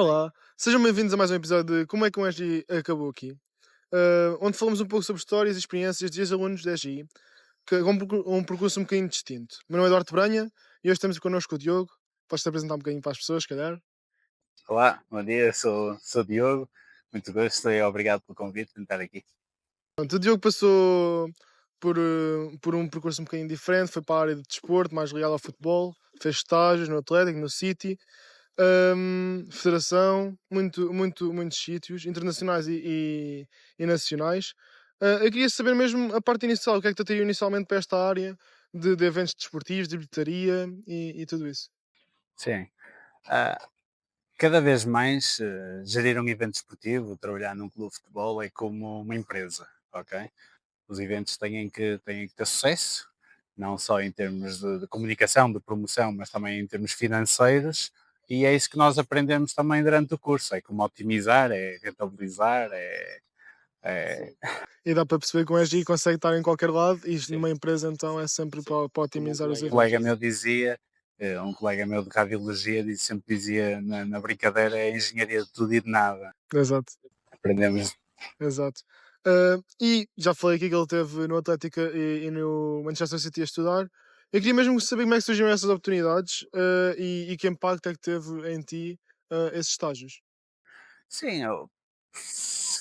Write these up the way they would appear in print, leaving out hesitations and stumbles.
Olá, sejam bem-vindos a mais um episódio de Como é que um SGI acabou aqui, onde falamos um pouco sobre histórias e experiências de ex-alunos da SGI, com um percurso um bocadinho distinto. O meu nome é Eduardo Branha e hoje temos connosco o Diogo. Podes-te apresentar um bocadinho para as pessoas, se calhar? Olá, bom dia, sou Diogo, muito gosto e obrigado pelo convite de estar aqui. Pronto, o Diogo passou por um percurso um bocadinho diferente, foi para a área de desporto, mais ligado ao futebol, fez estágios no Atlético, no City, federação, muitos sítios, internacionais e nacionais. Eu queria saber mesmo a parte inicial, o que é que te atraiu inicialmente para esta área de eventos desportivos, de bilheteria e tudo isso? Sim, ah, cada vez mais gerir um evento esportivo, trabalhar num clube de futebol é como uma empresa, ok? Os eventos têm que ter sucesso, não só em termos de comunicação, de promoção, mas também em termos financeiros, e é isso que nós aprendemos também durante o curso, é como otimizar, é rentabilizar, é E dá para perceber que o SGI consegue estar em qualquer lado e isto sim. numa empresa então é sempre para otimizar os Um eventos. colega meu dizia, um colega meu de radiologia sempre dizia na brincadeira é engenharia de tudo e de nada. Exato, Aprendemos. exato. E já falei aqui que ele esteve no Atlético e no Manchester City a estudar. Eu queria mesmo saber como é que surgiram essas oportunidades, e que impacto é que teve em ti, esses estágios. Sim,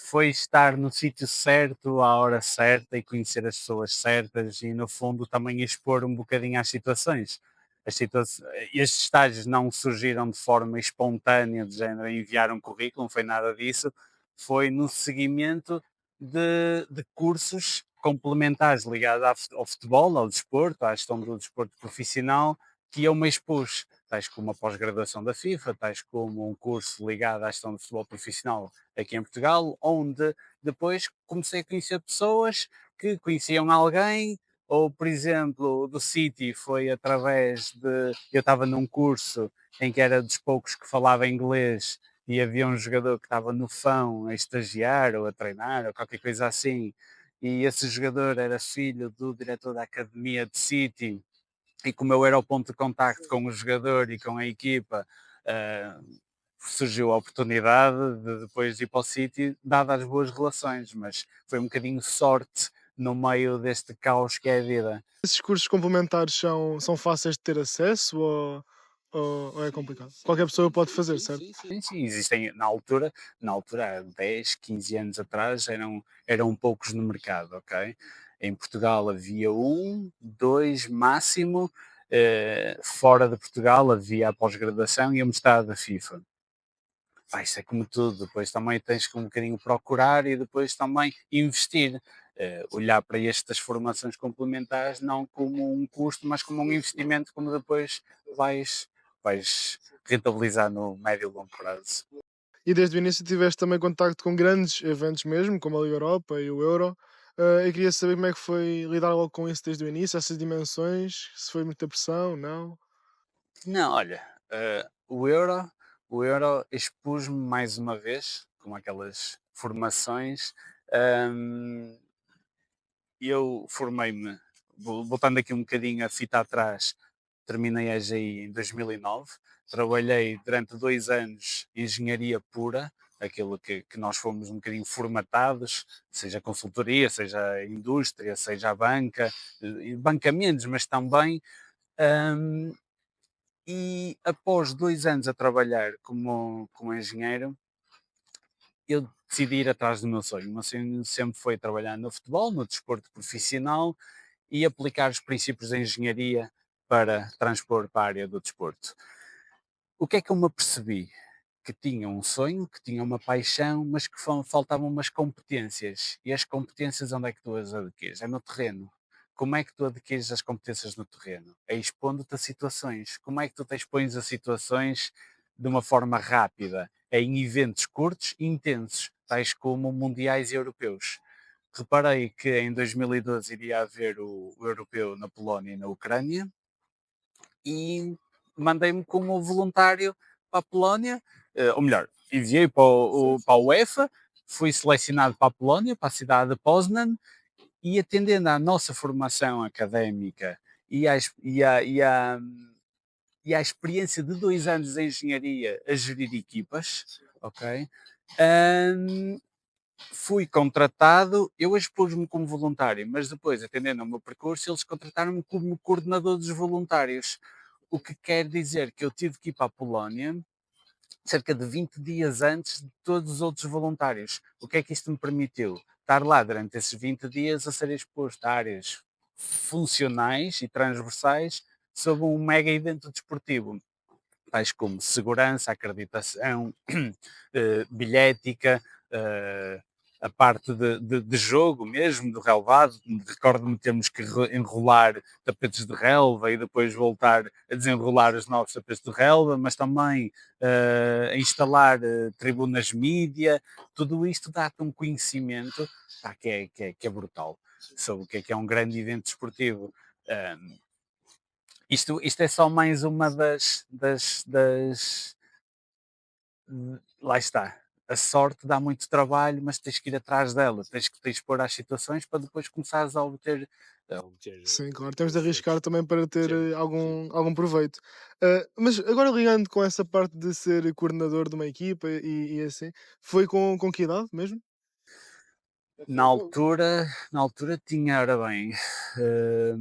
foi estar no sítio certo, à hora certa e conhecer as pessoas certas e no fundo também expor um bocadinho às situações. Estes estágios não surgiram de forma espontânea, de género enviar um currículo, não foi nada disso, foi no seguimento de cursos complementares ligados ao futebol, ao desporto, à gestão do desporto profissional, que eu me expus, tais como a pós-graduação da FIFA, tais como um curso ligado à gestão do futebol profissional aqui em Portugal, onde depois comecei a conhecer pessoas que conheciam alguém, ou por exemplo, do City foi através de. Eu estava num curso em que era dos poucos que falava inglês e havia um jogador que estava no fão a estagiar ou a treinar ou qualquer coisa assim, e esse jogador era filho do diretor da academia de City e como eu era o ponto de contacto com o jogador e com a equipa, ah, surgiu a oportunidade de depois ir para o City, dadas as boas relações, mas foi um bocadinho sorte no meio deste caos que é a vida. Esses cursos complementares são fáceis de ter acesso ou é complicado? Qualquer pessoa pode fazer, certo? Sim, sim, existem na altura, há 10, 15 anos atrás, eram poucos no mercado, ok? Em Portugal havia um, dois máximo, fora de Portugal havia a pós-graduação e a mestrado da FIFA. Pá, isso é como tudo, depois também tens que um bocadinho procurar e depois também investir. Olhar para estas formações complementares não como um custo, mas como um investimento, como depois vais rentabilizar no médio e longo prazo. E desde o início tiveste também contacto com grandes eventos mesmo, como a Liga Europa e o Euro. Eu queria saber como é que foi lidar logo com isso desde o início, essas dimensões, se foi muita pressão, não? Não, olha, o Euro expus-me mais uma vez, com aquelas formações. hum, eu formei-me, voltando aqui um bocadinho a fita atrás, terminei a EGI em 2009, trabalhei durante 2 anos em engenharia pura, aquilo que nós fomos um bocadinho formatados, seja a consultoria, seja a indústria, seja a banca, banca menos, mas também. hum, e após 2 anos a trabalhar como engenheiro, eu decidi ir atrás do meu sonho. O meu sonho sempre foi trabalhar no futebol, no desporto profissional, e aplicar os princípios da engenharia para transpor para a área do desporto. O que é que eu me apercebi? Que tinha um sonho, que tinha uma paixão, mas que faltavam umas competências. E as competências onde é que tu as adquires? É no terreno. Como é que tu adquires as competências no terreno? É expondo-te a situações. Como é que tu te expões a situações de uma forma rápida? É em eventos curtos e intensos, tais como mundiais e europeus. Reparei que em 2012 iria haver o europeu na Polónia e na Ucrânia e mandei-me como voluntário para a Polónia, ou melhor, enviei para a UEFA, fui selecionado para a Polónia, para a cidade de Poznan, e atendendo à nossa formação académica e, e à experiência de 2 anos em engenharia a gerir equipas, ok? Hum, Fui contratado, eu expus-me como voluntário, mas depois, atendendo ao meu percurso, eles contrataram-me como coordenador dos voluntários. O que quer dizer que eu tive que ir para a Polónia cerca de 20 dias antes de todos os outros voluntários. O que é que isto me permitiu? Estar lá durante esses 20 dias a ser exposto a áreas funcionais e transversais sobre um mega evento desportivo, tais como segurança, acreditação, bilhética, eh, a parte de jogo mesmo, de relevado. Recordo-me de termos que enrolar tapetes de relva e depois voltar a desenrolar os novos tapetes de relva, mas também instalar tribunas mídia. Tudo isto dá-te um conhecimento pá, que é brutal sobre o que é um grande evento desportivo. Um, isto é só mais uma lá está. A sorte dá muito trabalho, mas tens que ir atrás dela, tens que te expor às situações para depois começares a obter Sim, claro, temos de os arriscar frutos. também para ter Sim, sim. algum proveito. Mas agora ligando com essa parte de ser coordenador de uma equipa e assim, foi com que idade mesmo? Na altura tinha, ora bem, eh,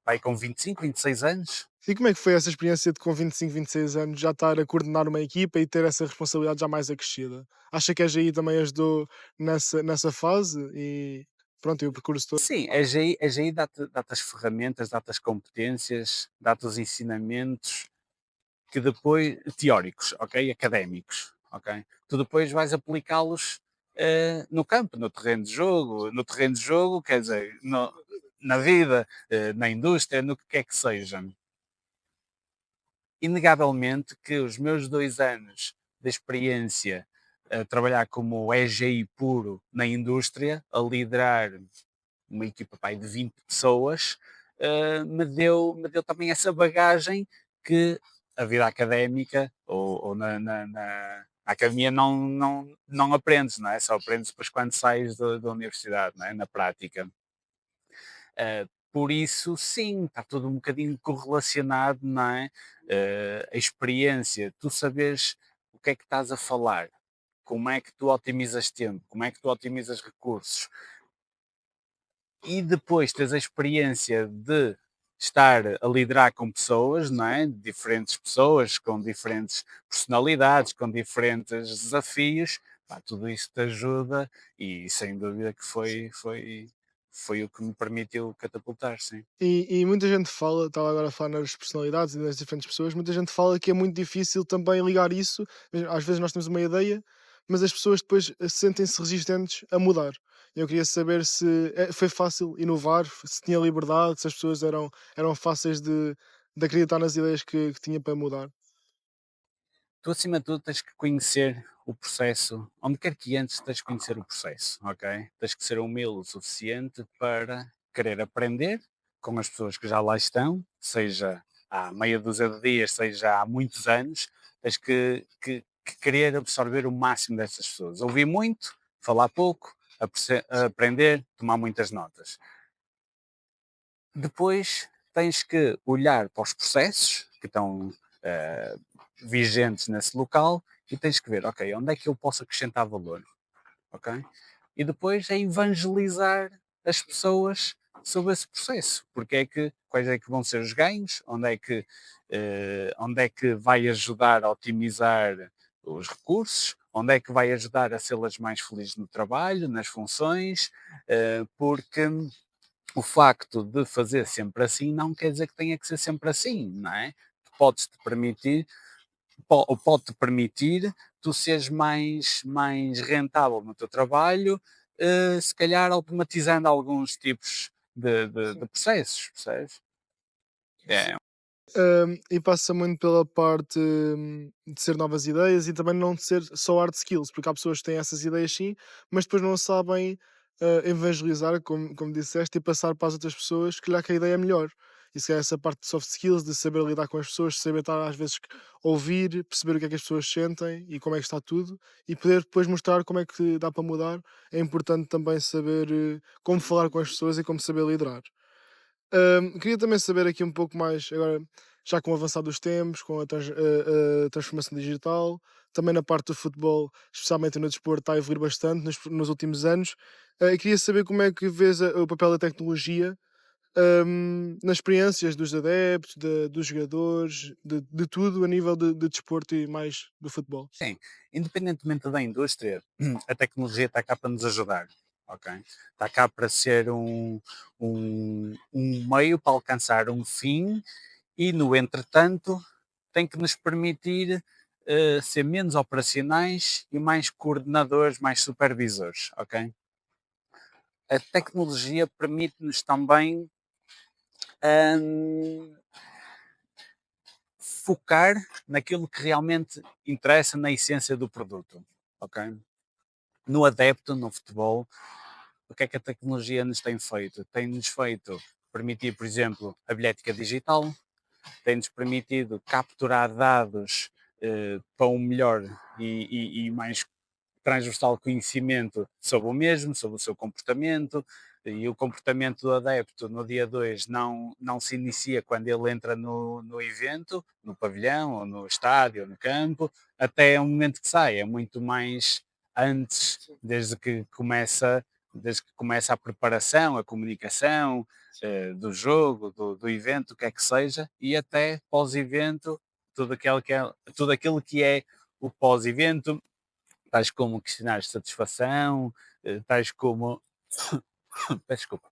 pai com 25, 26 anos. E como é que foi essa experiência de com 25, 26 anos já estar a coordenar uma equipa e ter essa responsabilidade já mais acrescida? Acha que a GI também ajudou nessa fase e pronto, e o percurso todo? Sim, a GI dá-te as ferramentas, dá-te as competências, dá-te os ensinamentos que depois, teóricos, ok? Académicos, ok? Tu depois vais aplicá-los no campo, no terreno de jogo, quer dizer, na vida, na indústria, no que quer que seja. Inegavelmente que os meus 2 anos de experiência a trabalhar como EGI puro na indústria, a liderar uma equipa pai, de 20 pessoas, me deu também essa bagagem que a vida académica ou na academia não aprendes, não é? Só aprendes depois quando sais da universidade, não é? Na prática. Por isso, sim, está tudo um bocadinho correlacionado, não é? A experiência, tu sabes o que é que estás a falar, como é que tu otimizas tempo, como é que tu otimizas recursos, e depois tens a experiência de estar a liderar com pessoas, não é? Diferentes pessoas, com diferentes personalidades, com diferentes desafios, pá, tudo isso te ajuda e sem dúvida que foi o que me permitiu catapultar, sim. E muita gente fala, estava agora a falar nas personalidades e nas diferentes pessoas, muita gente fala que é muito difícil também ligar isso. Às vezes nós temos uma ideia, mas as pessoas depois sentem-se resistentes a mudar. Eu queria saber se foi fácil inovar, se tinha liberdade, se as pessoas eram fáceis de acreditar nas ideias que tinha para mudar. Tu, acima de tudo, tens que conhecer o processo, onde quer que antes tens que conhecer o processo, ok? Tens que ser humilde o suficiente para querer aprender com as pessoas que já lá estão, seja há meia dúzia de dias, seja há muitos anos, tens que querer absorver o máximo dessas pessoas. Ouvir muito, falar pouco, aprender, tomar muitas notas. Depois tens que olhar para os processos que estão eh, vigentes nesse local e tens que ver, ok, onde é que eu posso acrescentar valor, ok? E depois é evangelizar as pessoas sobre esse processo, porque quais é que vão ser os ganhos, onde é que vai ajudar a otimizar os recursos, onde é que vai ajudar a ser-las mais felizes no trabalho, nas funções, porque o facto de fazer sempre assim não quer dizer que tenha que ser sempre assim, não é? Podes-te permitir, ou pode-te permitir tu seres mais rentável no teu trabalho, se calhar automatizando alguns tipos de processos, percebes? É, E passa muito pela parte de ser novas ideias e também não de ser só hard skills, porque há pessoas que têm essas ideias sim, mas depois não sabem evangelizar, como disseste, e passar para as outras pessoas que lhe que a ideia é melhor. Isso é essa parte de soft skills, de saber lidar com as pessoas, saber estar às vezes ouvir, perceber o que é que as pessoas sentem e como é que está tudo, e poder depois mostrar como é que dá para mudar. É importante também saber como falar com as pessoas e como saber liderar. Queria também saber aqui um pouco mais, agora, já com o avançar dos tempos, com a transformação digital, também na parte do futebol, especialmente no desporto, está a evoluir bastante nos últimos anos. E queria saber como é que vês o papel da tecnologia nas experiências dos adeptos, dos jogadores, de tudo a nível de desporto e mais do futebol. Sim, independentemente da indústria, a tecnologia está cá para nos ajudar, ok? Está cá para ser um meio para alcançar um fim e, no entretanto, tem que nos permitir ser menos operacionais e mais coordenadores, mais supervisores, ok? A tecnologia permite-nos também hum, focar naquilo que realmente interessa na essência do produto, ok? No adepto, no futebol, o que é que a tecnologia nos tem feito? Tem-nos feito permitir, por exemplo, a bilhética digital, tem-nos permitido capturar dados para um melhor e mais transversal conhecimento sobre o mesmo, sobre o seu comportamento, e o comportamento do adepto no dia 2 não se inicia quando ele entra no evento, no pavilhão, ou no estádio, ou no campo, até o momento que sai, é muito mais antes, desde que começa a preparação, a comunicação do jogo, do evento, o que é que seja, e até pós-evento, tudo aquilo que é o pós-evento, tais como questionários de satisfação, tais como, peço desculpa,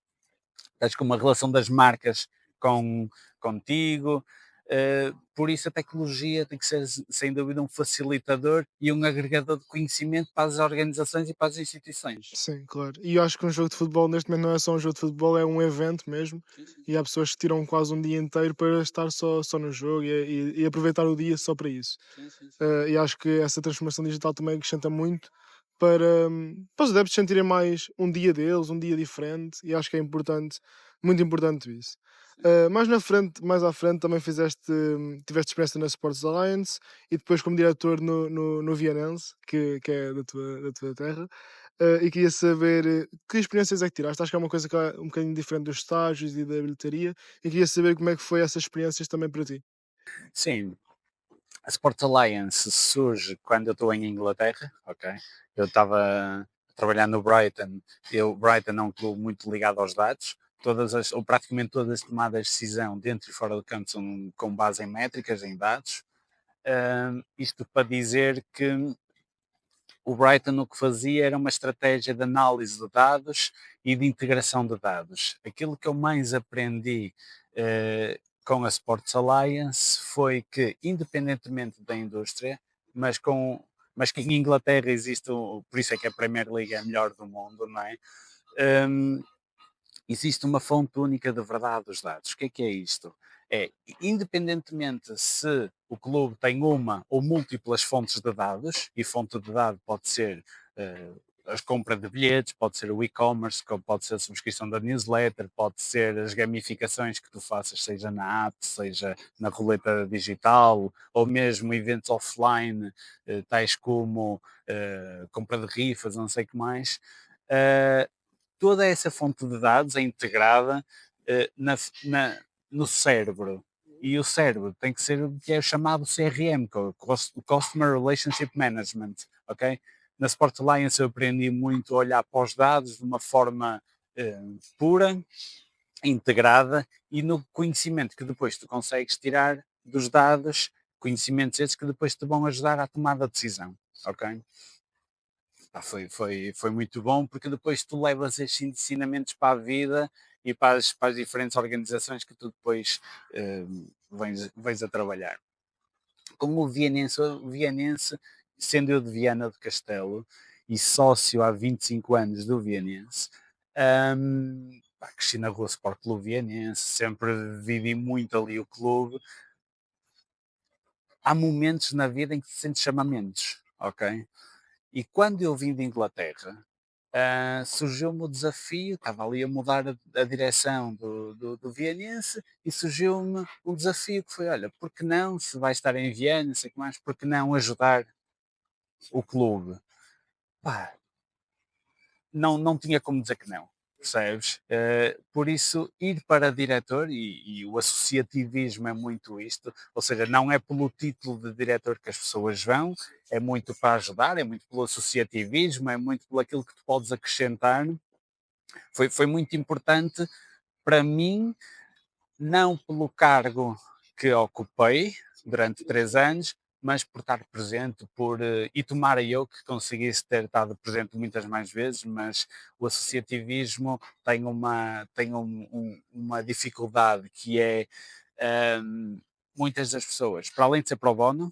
tais como a relação das marcas com, contigo. Por isso a tecnologia tem que ser, sem dúvida, um facilitador e um agregador de conhecimento para as organizações e para as instituições. Sim, claro. E eu acho que um jogo de futebol neste momento não é só um jogo de futebol, é um evento mesmo. Sim, sim, E há pessoas que tiram quase um dia inteiro para estar só no jogo e aproveitar o dia só para isso. sim, sim, sim. E acho que essa transformação digital também acrescenta muito para os adeptos sentirem mais um dia deles, um dia diferente. E acho que é importante, muito importante isso. Sim. Mais na frente, mais à frente, também tiveste experiência na Sports Alliance e depois como diretor no Vianense, que é da tua terra. E queria saber que experiências é que tiraste. Acho que é uma coisa que é um bocadinho diferente dos estágios e da bilheteria. E queria saber como é que foi essas experiências também para ti. Sim, a Sports Alliance surge quando eu estou em Inglaterra, ok? Eu estava a trabalhar no Brighton, Brighton é um clube muito ligado aos dados, ou praticamente todas as tomadas de decisão dentro e fora do campo são com base em métricas, em dados. Isto para dizer que o Brighton o que fazia era uma estratégia de análise de dados e de integração de dados. Aquilo que eu mais aprendi com a Sports Alliance foi que, independentemente da indústria, mas, com, mas que em Inglaterra existe, por isso é que a Premier League é a melhor do mundo, não é? Um, Existe uma fonte única de verdade dos dados. O que é isto? É, independentemente se o clube tem uma ou múltiplas fontes de dados, e fonte de dados pode ser a compra de bilhetes, pode ser o e-commerce, pode ser a subscrição da newsletter, pode ser as gamificações que tu faças, seja na app, seja na roleta digital, ou mesmo eventos offline, tais como compra de rifas, não sei o que mais. Eh, Toda essa fonte de dados é integrada no cérebro. E o cérebro tem que ser o que é chamado CRM, que é o Customer Relationship Management, ok? Na Sport Alliance eu aprendi muito a olhar para os dados de uma forma eh, pura, integrada e no conhecimento que depois tu consegues tirar dos dados, conhecimentos esses que depois te vão ajudar à tomada de decisão, ok? Foi muito bom porque depois tu levas estes ensinamentos para a vida e para as diferentes organizações que tu depois vens a trabalhar. Com o Vianense, sendo eu de Viana do Castelo e sócio há 25 anos do Vianense, cresci na rua Sport Clube Vianense, sempre vivi muito ali o clube. Há momentos na vida em que te sentes chamamentos, ok? E quando eu vim de Inglaterra, surgiu-me o desafio, estava ali a mudar a direção do Vianense e surgiu-me um desafio que foi, olha, por que não, se vai estar em Viana, não sei o que mais, por que não ajudar o clube? Pá, não tinha como dizer que não, percebes? Por isso, ir para diretor, e o associativismo é muito isto, ou seja, não é pelo título de diretor que as pessoas vão, é muito para ajudar, é muito pelo associativismo, é muito pelo aquilo que tu podes acrescentar. Foi muito importante para mim, não pelo cargo que ocupei durante 3 anos, mas por estar presente, e tomara eu que conseguisse ter estado presente muitas mais vezes, mas o associativismo tem uma dificuldade que é, hum, muitas das pessoas, para além de ser pro bono,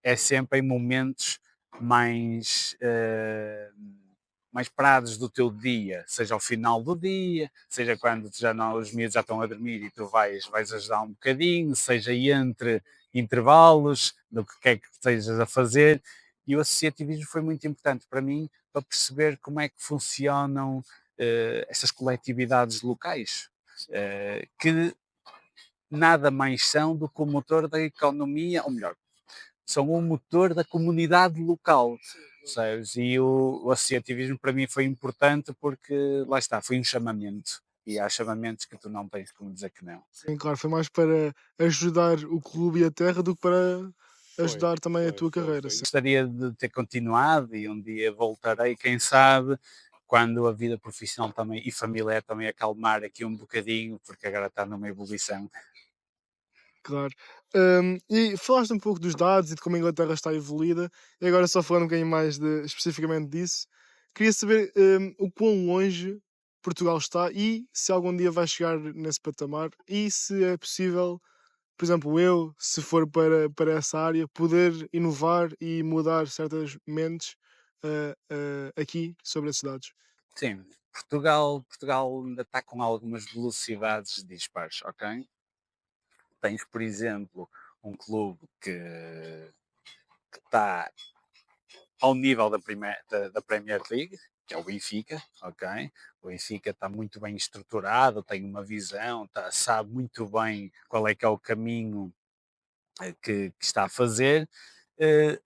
é sempre em momentos mais, mais parados do teu dia, seja ao final do dia, seja quando já não, os miúdos já estão a dormir e tu vais ajudar um bocadinho, seja entre intervalos, do que quer que estejas a fazer. E o associativismo foi muito importante para mim, para perceber como é que funcionam essas coletividades locais, que nada mais são do que o motor da economia, ou melhor, são o motor da comunidade local, percebes? E o associativismo para mim foi importante porque, lá está, foi um chamamento. E há chamamentos que tu não tens como dizer que não. Sim, claro, foi mais para ajudar o clube e a terra do que para Foi, ajudar também a foi, tua foi, carreira, foi. sim. Gostaria de ter continuado e um dia voltarei, quem sabe, quando a vida profissional também e familiar também acalmar aqui um bocadinho, porque agora está numa evolução. Claro. E falaste um pouco dos dados e de como a Inglaterra está evoluída, e agora só falando um bocadinho mais especificamente disso, queria saber o quão longe Portugal está e se algum dia vai chegar nesse patamar e se é possível, por exemplo, eu, se for para essa área, poder inovar e mudar certas mentes aqui sobre esses dados. Sim, Portugal ainda está com algumas velocidades dispares, ok? Tens, por exemplo, um clube que está ao nível da Premier League, que é o Benfica, ok? O Benfica está muito bem estruturado, tem uma visão, sabe muito bem qual é que é o caminho que está a fazer.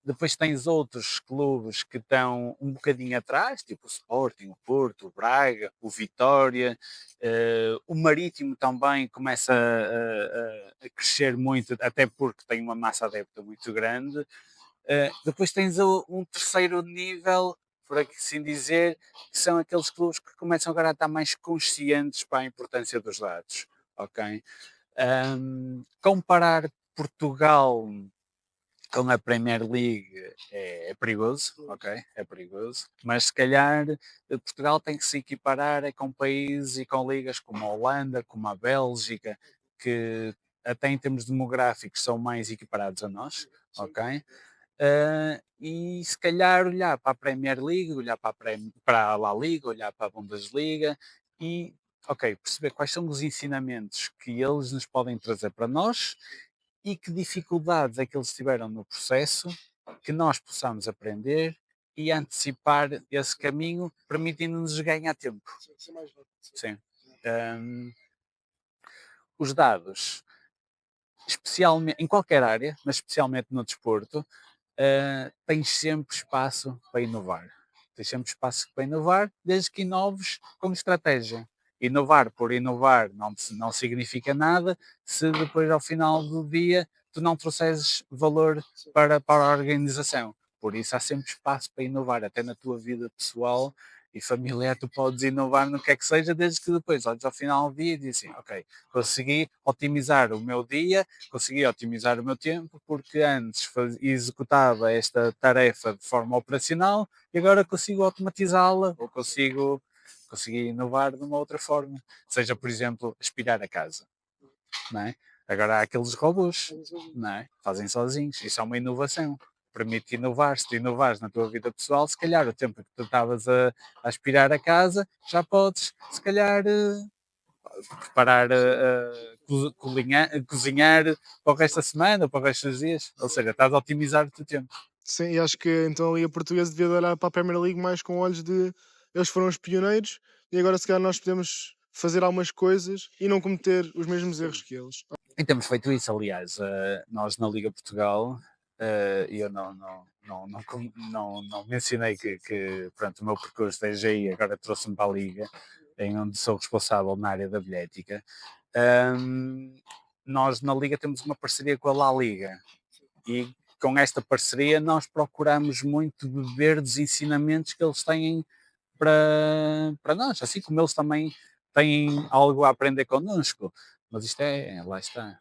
Depois tens outros clubes que estão um bocadinho atrás, tipo o Sporting, o Porto, o Braga, o Vitória, o Marítimo também começa a crescer muito, até porque tem uma massa adepta muito grande. Depois tens um terceiro nível, por assim dizer, que são aqueles clubes que começam agora a estar mais conscientes para a importância dos dados, ok? Comparar Portugal com a Premier League é perigoso, ok? É perigoso. Mas se calhar Portugal tem que se equiparar com países e com ligas como a Holanda, como a Bélgica, que até em termos demográficos são mais equiparados a nós, ok? E se calhar olhar para a Premier League, olhar para a La Liga, olhar para a Bundesliga e, ok, perceber quais são os ensinamentos que eles nos podem trazer para nós e que dificuldades é que eles tiveram no processo, que nós possamos aprender e antecipar esse caminho, permitindo-nos ganhar tempo. Sim. Ahm, os dados, especialmente em qualquer área, mas especialmente no desporto, tens sempre espaço para inovar. Tens sempre espaço para inovar, desde que inoves com estratégia. Inovar por inovar não significa nada se depois, ao final do dia, tu não trouxeres valor para a organização. Por isso, há sempre espaço para inovar, até na tua vida pessoal e familiar, tu podes inovar no que é que seja, desde que depois olhes ao final do dia e dizes assim: ok, consegui otimizar o meu dia, consegui otimizar o meu tempo, porque antes executava esta tarefa de forma operacional e agora consigo automatizá-la ou consegui inovar de uma outra forma. Seja, por exemplo, aspirar a casa, não é? Agora há aqueles robôs, não é? Fazem sozinhos. Isso é uma inovação. Permite inovar. Se tu inovares na tua vida pessoal, se calhar o tempo que tu estavas a aspirar a casa, já podes, se calhar, preparar, cozinhar para o resto da semana, para o resto dos dias. Ou seja, estás a otimizar o teu tempo. Sim, e acho que então a Liga Portuguesa devia olhar para a Premier League mais com olhos de eles foram os pioneiros e agora se calhar nós podemos fazer algumas coisas e não cometer os mesmos erros que eles. E temos feito isso, aliás, nós na Liga Portugal, e eu não mencionei que pronto, o meu percurso desde aí agora trouxe-me para a Liga. em onde sou responsável na área da bilhética, nós na Liga temos uma parceria com a La Liga e com esta parceria nós procuramos muito beber dos ensinamentos que eles têm para nós, assim como eles também têm algo a aprender connosco. Mas isto lá está,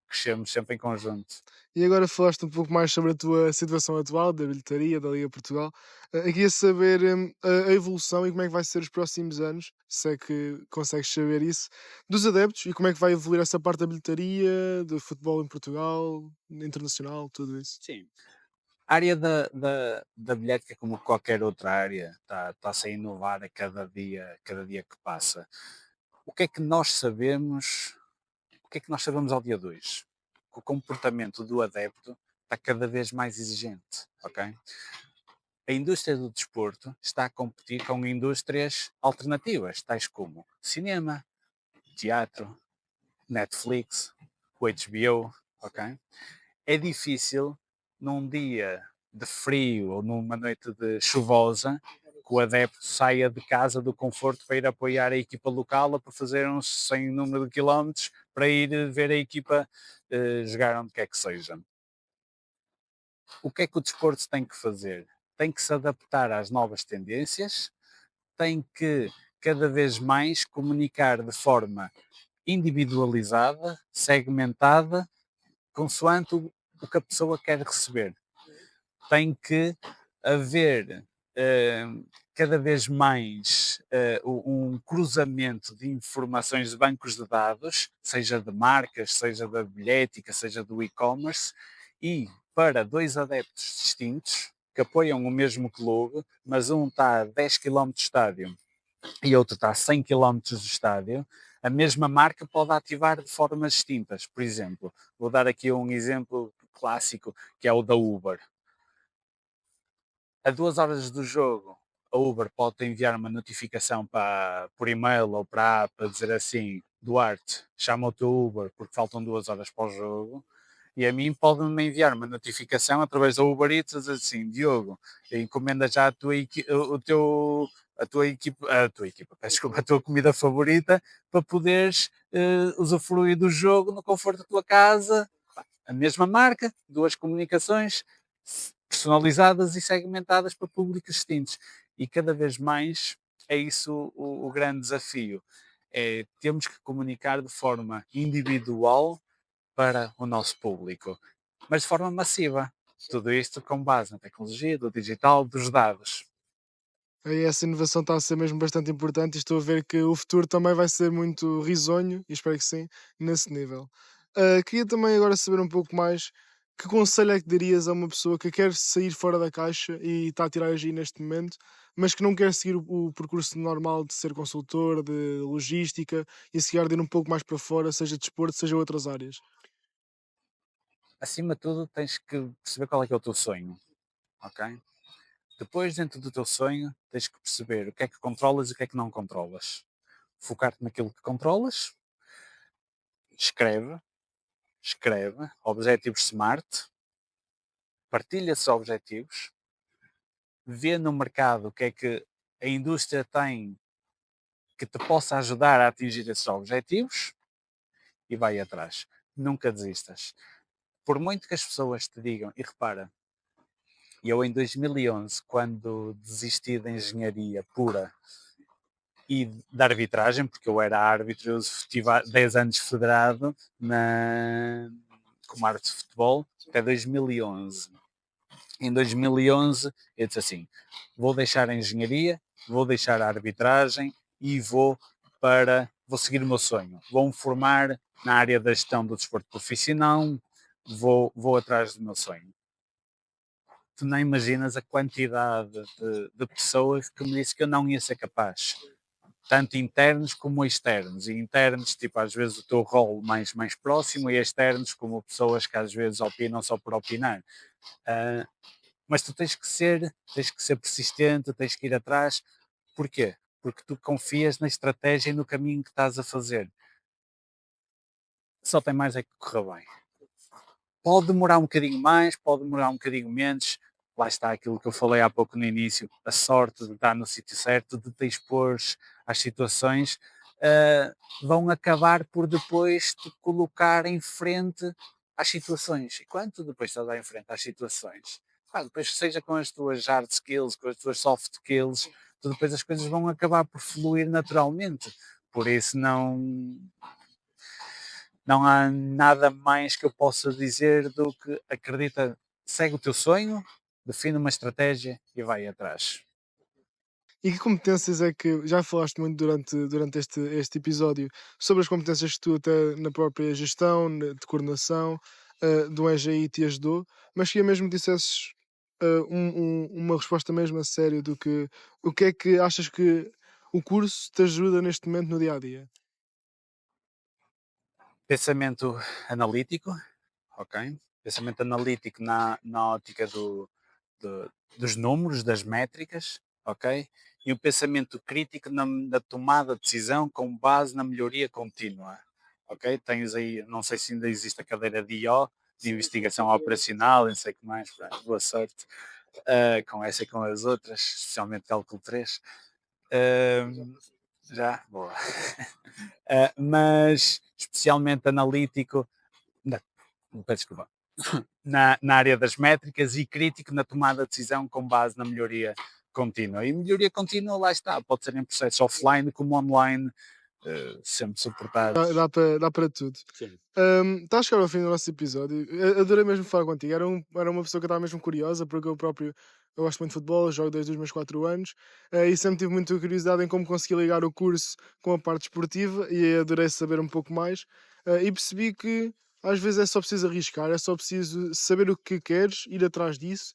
crescemos sempre em conjunto. E agora falaste um pouco mais sobre a tua situação atual, da bilheteria, da Liga Portugal. Queria saber a evolução e como é que vai ser os próximos anos, se é que consegues saber isso, dos adeptos e como é que vai evoluir essa parte da bilheteria, do futebol em Portugal, internacional, tudo isso. Sim. A área da bilhética, como qualquer outra área, está-se a inovar a cada dia que passa. O que é que nós sabemos? O que é que nós sabemos ao dia de hoje? Que o comportamento do adepto está cada vez mais exigente, ok? A indústria do desporto está a competir com indústrias alternativas, tais como cinema, teatro, Netflix, o HBO, ok? É difícil num dia de frio ou numa noite de chuvosa que o adepto saia de casa do conforto para ir apoiar a equipa local ou para fazer uns 100 número de quilómetros para ir ver a equipa jogar onde quer que seja. O que é que o desporto tem que fazer? Tem que se adaptar às novas tendências, tem que cada vez mais comunicar de forma individualizada, segmentada, consoante o que a pessoa quer receber. Tem que haver cada vez mais um cruzamento de informações de bancos de dados, seja de marcas, seja da bilhética, seja do e-commerce, e para dois adeptos distintos que apoiam o mesmo clube, mas um está a 10 km do estádio e outro está a 100 km do estádio, a mesma marca pode ativar de formas distintas. Por exemplo, vou dar aqui um exemplo clássico que é o da Uber. A 2 horas do jogo, a Uber pode enviar uma notificação por e-mail ou para a app a dizer assim: Duarte, chama o teu Uber porque faltam 2 horas para o jogo. E a mim pode-me enviar uma notificação através da Uber Eats a dizer assim: Diogo, encomenda já a tua equipa, peço desculpa, a tua comida favorita para poderes usufruir do jogo no conforto da tua casa. A mesma marca, duas comunicações personalizadas e segmentadas para públicos distintos. E cada vez mais é isso o grande desafio. É, temos que comunicar de forma individual para o nosso público, mas de forma massiva. Tudo isto com base na tecnologia, do digital, dos dados. Aí essa inovação está a ser mesmo bastante importante e estou a ver que o futuro também vai ser muito risonho, e espero que sim, nesse nível. Queria também agora saber um pouco mais que conselho é que darias a uma pessoa que quer sair fora da caixa e está a tirar a agir neste momento, mas que não quer seguir o percurso normal de ser consultor, de logística e se calhar de ir um pouco mais para fora, seja desporto, seja outras áreas. Acima de tudo, tens que perceber qual é que é o teu sonho, ok? Depois, dentro do teu sonho, tens que perceber o que é que controlas e o que é que não controlas. Focar-te naquilo que controlas, escreve, escreve, objetivos SMART, partilha esses objetivos, vê no mercado o que é que a indústria tem que te possa ajudar a atingir esses objetivos e vai atrás. Nunca desistas. Por muito que as pessoas te digam, e repara, eu em 2011, quando desisti da engenharia pura e da arbitragem, porque eu era árbitro, eu estive há 10 anos federado como árbitro de futebol, até 2011. Em 2011 eu disse assim, vou deixar a engenharia, vou deixar a arbitragem e vou seguir o meu sonho. Vou-me formar na área da gestão do desporto profissional, vou atrás do meu sonho. Tu não imaginas a quantidade de pessoas que me disse que eu não ia ser capaz, tanto internos como externos. E internos, tipo, às vezes o teu rol mais próximo, e externos, como pessoas que às vezes opinam só por opinar. Ah, mas tu tens que ser persistente, tens que ir atrás. Porquê? Porque tu confias na estratégia e no caminho que estás a fazer. Só tem mais é que correr bem. Pode demorar um bocadinho mais, pode demorar um bocadinho menos, lá está aquilo que eu falei há pouco no início, a sorte de estar no sítio certo, de te expor às situações, vão acabar por depois te colocar em frente às situações. E quando tu depois estás em frente às situações, pá, depois seja com as tuas hard skills, com as tuas soft skills, tu depois as coisas vão acabar por fluir naturalmente. Por isso não há nada mais que eu possa dizer do que acredita, segue o teu sonho, define uma estratégia e vai atrás. E que competências é que já falaste muito durante este episódio sobre as competências que tu até na própria gestão, de coordenação, do EGI te ajudou, mas queria mesmo que dissesses uma resposta mesmo a sério do que o que é que achas que o curso te ajuda neste momento no dia a dia? Pensamento analítico, ok? Pensamento analítico na ótica dos números, das métricas, ok? E o pensamento crítico na tomada de decisão com base na melhoria contínua, ok? Tens aí, não sei se ainda existe a cadeira de IO, de investigação operacional, não sei o que mais, pronto, boa sorte com essa e com as outras, especialmente cálculo 3. Já, boa. Mas especialmente analítico, não, peço desculpa, na área das métricas e crítico na tomada de decisão com base na melhoria contínua. E melhoria contínua, lá está, pode ser em processos offline como online, sempre suportados. Dá para tudo. Sim. Está a chegar ao fim do nosso episódio. Adorei mesmo falar contigo. Era uma pessoa que eu estava mesmo curiosa, porque eu gosto muito de futebol, jogo desde os meus 4 anos e sempre tive muita curiosidade em como conseguir ligar o curso com a parte esportiva e adorei saber um pouco mais. E percebi que às vezes é só preciso arriscar, é só preciso saber o que queres, ir atrás disso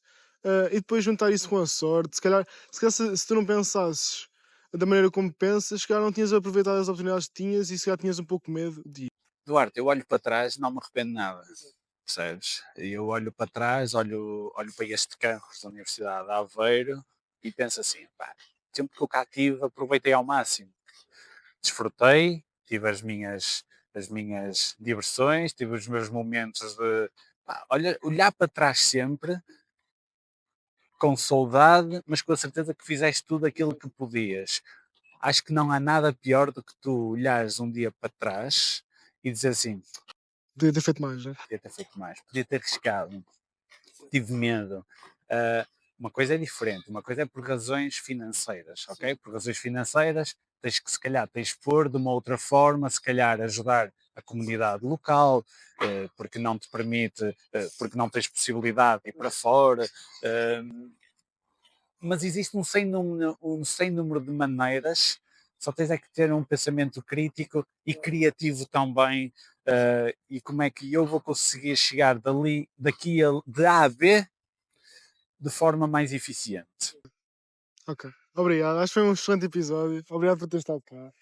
e depois juntar isso com a sorte. Se calhar se tu não pensasses da maneira como pensas, se calhar não tinhas aproveitado as oportunidades que tinhas e se calhar tinhas um pouco medo de ir. Duarte, eu olho para trás e não me arrependo de nada, percebes? Eu olho para trás, olho para este campus da Universidade de Aveiro e penso assim, pá, o tempo que eu cá tive, aproveitei ao máximo. Desfrutei, tive as minhas diversões, tive os meus momentos de pá, olhar para trás sempre com saudade, mas com a certeza que fizeste tudo aquilo que podias. Acho que não há nada pior do que tu olhares um dia para trás e dizer assim, De ter feito mais, né? podia ter feito mais, podia ter arriscado, tive medo. Ah, uma coisa é diferente, uma coisa é por razões financeiras, ok? Por razões financeiras tens que se calhar tens de expor de uma outra forma, se calhar ajudar a comunidade local, porque não te permite, porque não tens possibilidade de ir para fora, mas existe um sem número de maneiras, só tens é que ter um pensamento crítico e criativo também, e como é que eu vou conseguir chegar de A a B de forma mais eficiente. Ok. Obrigado. Acho que foi um excelente episódio. Obrigado por ter estado cá.